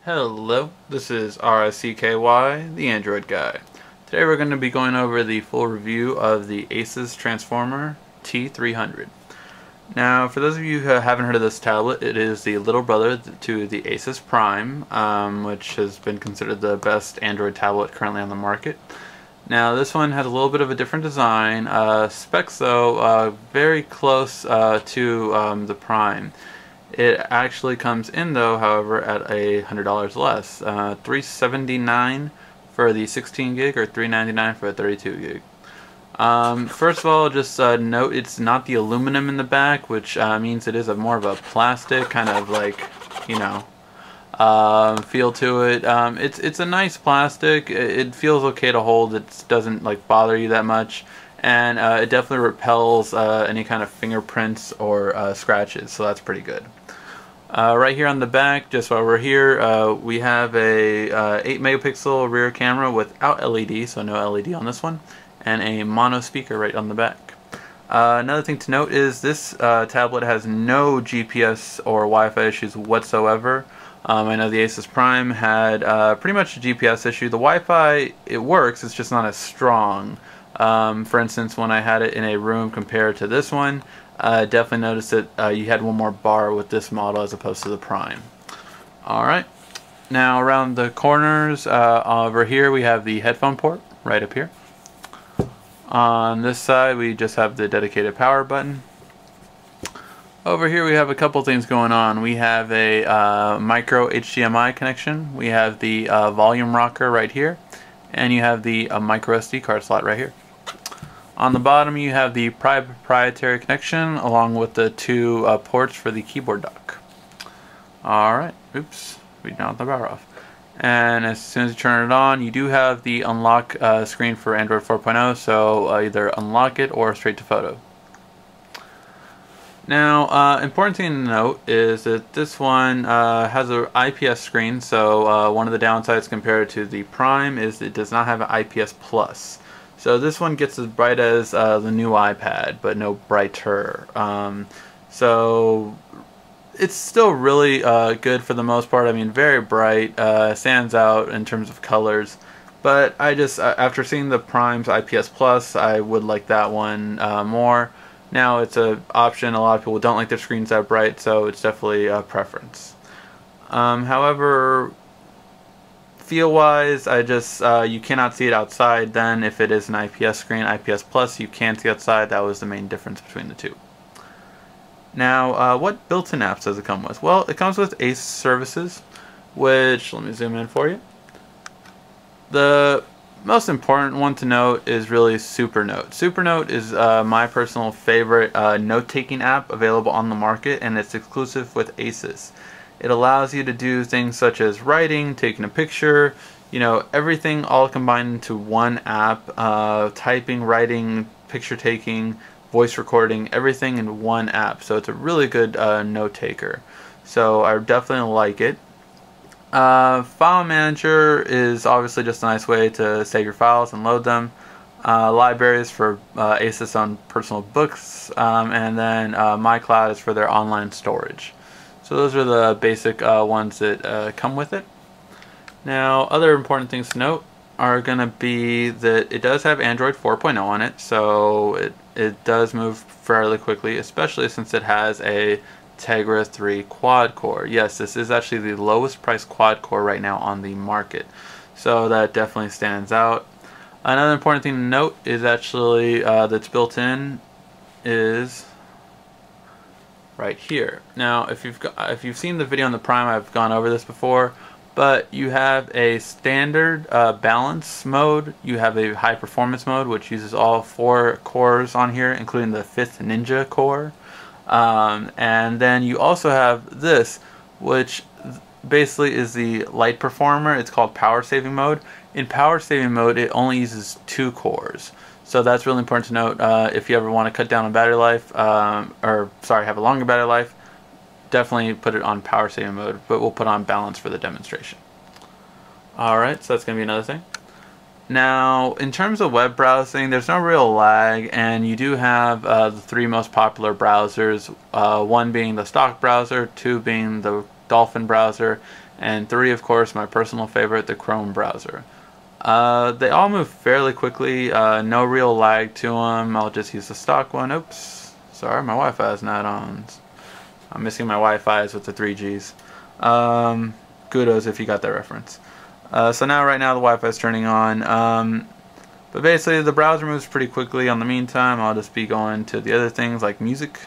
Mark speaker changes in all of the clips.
Speaker 1: Hello, this is RSCKY, the Android guy. Today we're going to be going over the full review of the Asus Transformer T300. Now, for those of you who haven't heard of this tablet, it is the little brother to the Asus Prime, which has been considered the best Android tablet currently on the market. Now, this one has a little bit of a different design. Specs, though, very close to the Prime. It actually comes in, though, however, at $100 less. $379 for the 16 gig or $399 for a 32 gig. First of all, just note it's not the aluminum in the back, which means it is more of a plastic kind of like, feel to it. It's a nice plastic. It feels okay to hold. It doesn't like bother you that much. And it definitely repels any kind of fingerprints or scratches, so that's pretty good. Right here on the back, just while we're here, we have a 8 megapixel rear camera without LED, so no LED on this one, and a mono speaker right on the back. Another thing to note is this tablet has no GPS or Wi-Fi issues whatsoever. I know the Asus Prime had pretty much a GPS issue. The Wi-Fi, it works, it's just not as strong. For instance, when I had it in a room compared to this one, definitely noticed that you had one more bar with this model as opposed to the Prime. Alright, now around the corners over here we have the headphone port right up here. On this side we just have the dedicated power button. Over here we have a couple things going on. We have a micro HDMI connection, we have the volume rocker right here, and you have the micro SD card slot right here. On the bottom you have the proprietary connection along with the two ports for the keyboard dock. Alright, oops, we knocked the power off. And as soon as you turn it on, you do have the unlock screen for Android 4.0, so either unlock it or straight to photo. Now, important thing to note is that this one has an IPS screen, so one of the downsides compared to the Prime is it does not have an IPS Plus. So this one gets as bright as the new iPad, but no brighter. So it's still really good for the most part. I mean, very bright, stands out in terms of colors. But I just, after seeing the Prime's IPS Plus, I would like that one more. Now it's an option. A lot of people don't like their screens that bright, so it's definitely a preference. However, feel-wise, I just you cannot see it outside. Then, if it is an IPS screen, IPS Plus, you can see outside. That was the main difference between the two. Now, what built-in apps does it come with? Well, it comes with Asus services, which, let me zoom in for you. The most important one to note is really Supernote. Supernote is my personal favorite note-taking app available on the market, and it's exclusive with Asus. It allows you to do things such as writing, taking a picture, everything all combined into one app, typing, writing, picture taking, voice recording, everything in one app. So it's a really good note taker. So I definitely like it. File Manager is obviously just a nice way to save your files and load them. Libraries for Asus own personal books, and then MyCloud is for their online storage. So those are the basic ones that come with it. Now, other important things to note are going to be that it does have Android 4.0 on it, so it does move fairly quickly, especially since it has a Tegra 3 quad core. Yes, this is actually the lowest priced quad core right now on the market, so that definitely stands out. Another important thing to note is actually that's built in is right here. Now, if you've seen the video on the Prime, I've gone over this before, but you have a standard balance mode, you have a high performance mode which uses all 4 cores on here, including the 5th Ninja core, and then you also have this, which basically is the light performer. It's called power saving mode. In power saving mode, it only uses 2 cores. So that's really important to note if you ever want to cut down on battery life, have a longer battery life, definitely put it on power saving mode, but we'll put on balance for the demonstration. Alright, so that's going to be another thing. Now, in terms of web browsing, there's no real lag, and you do have the 3 most popular browsers, one being the stock browser, 2 being the Dolphin browser, and 3, of course, my personal favorite, the Chrome browser. They all move fairly quickly, no real lag to them. I'll just use the stock one. Oops, sorry, my Wi-Fi is not on. I'm missing my Wi-Fi's with the 3Gs. Kudos if you got that reference. So now, right now, the Wi-Fi is turning on. But basically, the browser moves pretty quickly. On the meantime, I'll just be going to the other things like music.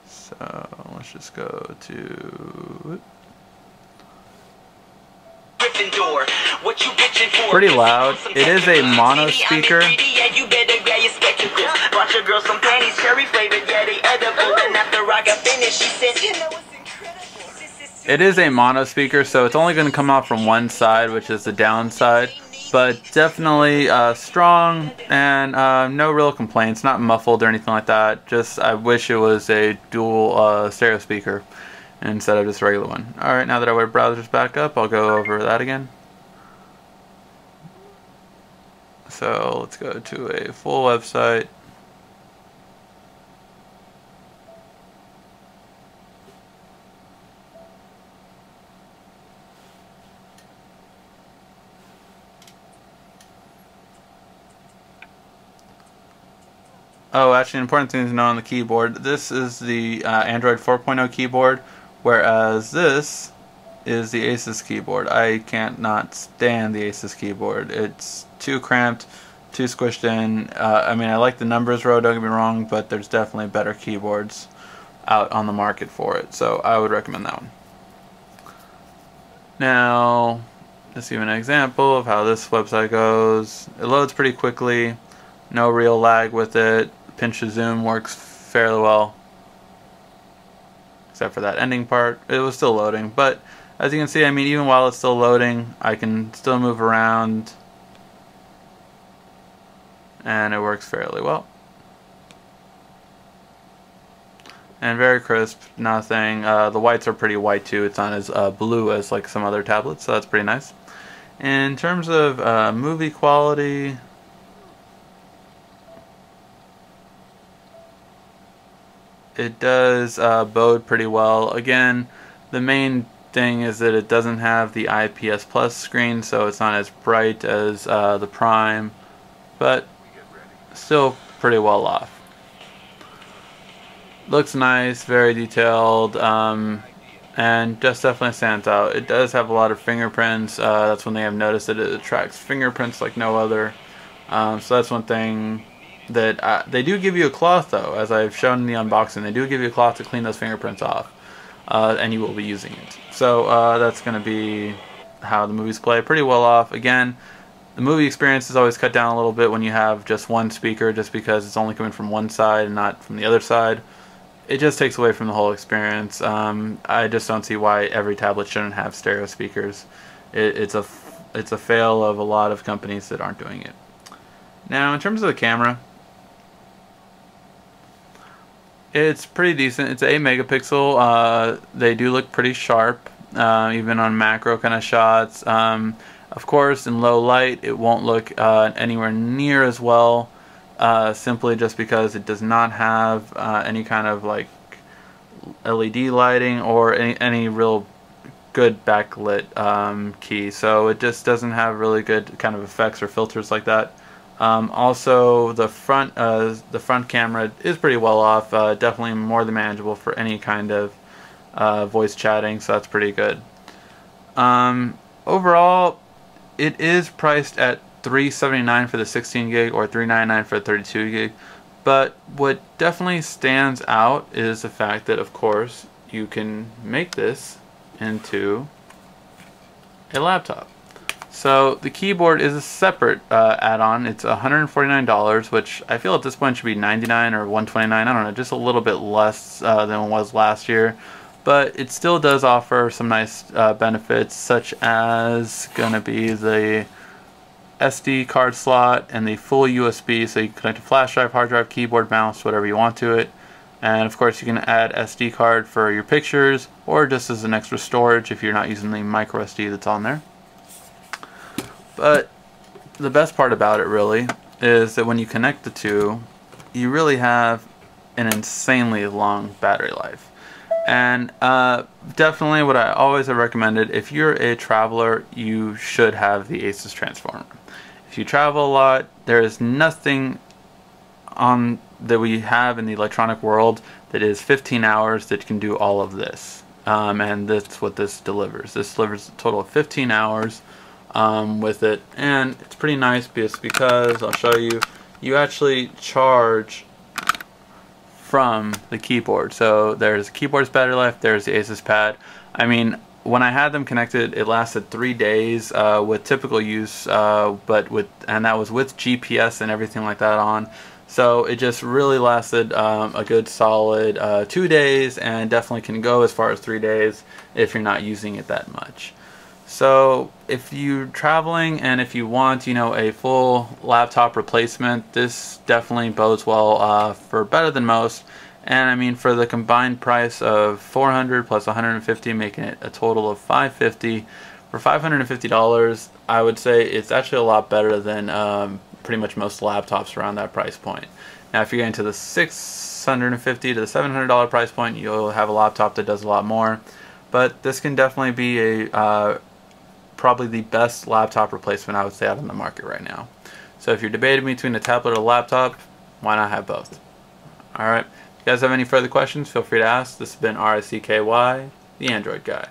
Speaker 1: So let's just go to... Pretty loud. It is a mono speaker. It is a mono speaker, so it's only going to come out from one side, which is the downside. But definitely strong, and no real complaints. Not muffled or anything like that. Just I wish it was a dual stereo speaker instead of just a regular one. Alright, now that our web browser's back up, I'll go over that again. So let's go to a full website. Oh, actually, an important thing to know on the keyboard. This is the Android 4.0 keyboard, whereas this is the Asus keyboard. I can't not stand the Asus keyboard. It's too cramped, too squished in. I mean, I like the numbers row, don't get me wrong, but there's definitely better keyboards out on the market for it. So I would recommend that one. Now, let's give an example of how this website goes. It loads pretty quickly. No real lag with it. Pinch to zoom works fairly well, except for that ending part. It was still loading, but as you can see, I mean, even while it's still loading, I can still move around, and it works fairly well. And very crisp, nothing. The whites are pretty white too. It's not as blue as like some other tablets, so that's pretty nice. In terms of movie quality, it does bode pretty well. Again, the main thing is that it doesn't have the IPS Plus screen, so it's not as bright as the Prime, but still pretty well off. Looks nice, very detailed, and just definitely stands out. It does have a lot of fingerprints. That's one thing I've noticed, that it attracts fingerprints like no other. So that's one thing. That they do give you a cloth, though, as I've shown in the unboxing. They do give you a cloth to clean those fingerprints off, and you will be using it. So that's going to be how the movies play. Pretty well off. Again, the movie experience is always cut down a little bit when you have just one speaker, just because it's only coming from one side and not from the other side. It just takes away from the whole experience. I just don't see why every tablet shouldn't have stereo speakers. It's a fail of a lot of companies that aren't doing it. Now, in terms of the camera, it's pretty decent. It's 8 megapixel. They do look pretty sharp, even on macro kind of shots. Of course, in low light, it won't look anywhere near as well, simply just because it does not have any kind of like LED lighting or any real good backlit key. So it just doesn't have really good kind of effects or filters like that. Also, the front camera is pretty well off. Definitely more than manageable for any kind of voice chatting, so that's pretty good. Overall, it is priced at $379 for the 16 gig or $399 for the 32 gig. But what definitely stands out is the fact that, of course, you can make this into a laptop. So the keyboard is a separate add-on. It's $149, which I feel at this point should be $99 or $129. I don't know, just a little bit less than it was last year. But it still does offer some nice benefits, such as gonna be the SD card slot and the full USB, so you can connect a flash drive, hard drive, keyboard, mouse, whatever you want to it. And of course, you can add SD card for your pictures, or just as an extra storage if you're not using the micro SD that's on there. But the best part about it really is that when you connect the two, you really have an insanely long battery life. And definitely what I always have recommended, if you're a traveler, you should have the Asus transformer. If you travel a lot, there is nothing on that we have in the electronic world that is 15 hours that can do all of this. And that's what this delivers. This delivers a total of 15 hours with it, and it's pretty nice because I'll show you, you actually charge from the keyboard. So there's the keyboard's battery life, there's the Asus pad. I mean, when I had them connected, it lasted 3 days with typical use, and that was with GPS and everything like that on. So it just really lasted a good solid 2 days, and definitely can go as far as 3 days if you're not using it that much. So if you're traveling and if you want, you know, a full laptop replacement, this definitely bodes well for better than most. And I mean, for the combined price of $400 plus $150, making it a total of $550, for $550, I would say it's actually a lot better than pretty much most laptops around that price point. Now, if you get into the $650 to the $700 price point, you'll have a laptop that does a lot more. But this can definitely be a probably the best laptop replacement, I would say, out on the market right now. So if you're debating between a tablet or a laptop, why not have both? Alright, if you guys have any further questions, feel free to ask. This has been RICKY, the Android Guy.